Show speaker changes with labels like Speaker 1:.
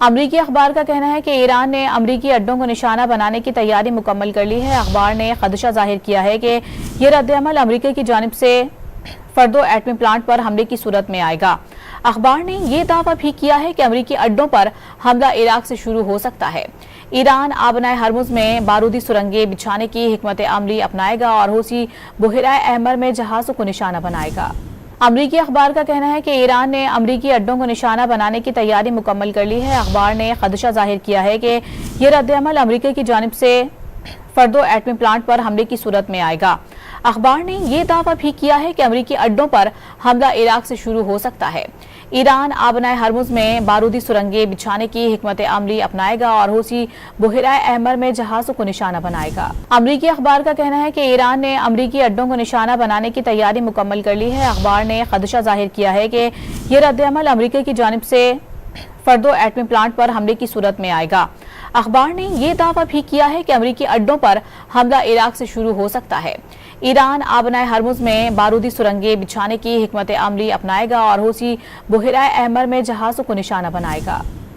Speaker 1: امریکی اخبار کا کہنا ہے کہ ایران نے امریکی اڈوں کو نشانہ بنانے کی تیاری مکمل کر لی ہے۔ اخبار نے خدشہ ظاہر کیا ہے کہ یہ رد عمل امریکہ کی جانب سے فردو ایٹمی پلانٹ پر حملے کی صورت میں آئے گا۔ اخبار نے یہ دعویٰ بھی کیا ہے کہ امریکی اڈوں پر حملہ عراق سے شروع ہو سکتا ہے۔ ایران آبنائے ہرمز میں بارودی سرنگیں بچھانے کی حکمت عملی اپنائے گا اور حوثی بحیرہ احمر میں جہازوں کو نشانہ بنائے گا۔ امریکی اخبار کا کہنا ہے کہ ایران نے امریکی اڈوں کو نشانہ بنانے کی تیاری مکمل کر لی ہے۔ اخبار نے خدشہ ظاہر کیا ہے کہ یہ رد عمل امریکہ کی جانب سے فردو ایٹمی پلانٹ پر حملے کی صورت میں آئے گا۔ اخبار نے یہ دعویٰ بھی کیا ہے کہ امریکی اڈوں پر حملہ عراق سے شروع ہو سکتا ہے۔ ایران آبنائے ہرمز میں بارودی سرنگیں بچھانے کی حکمت عملی اپنائے گا اور حوثی بحیرہ احمر میں جہازوں کو نشانہ بنائے گا۔ امریکی اخبار کا کہنا ہے کہ ایران نے امریکی اڈوں کو نشانہ بنانے کی تیاری مکمل کر لی ہے۔ اخبار نے خدشہ ظاہر کیا ہے کہ یہ رد عمل امریکہ کی جانب سے فردو ایٹمی پلانٹ پر حملے کی صورت میں آئے گا۔ اخبار نے یہ دعویٰ بھی کیا ہے کہ امریکی اڈوں پر حملہ عراق سے شروع ہو سکتا ہے۔ ایران آبنائے ہرمز میں بارودی سرنگیں بچھانے کی حکمت عملی اپنائے گا اور حوثی بحیرہ احمر میں جہازوں کو نشانہ بنائے گا۔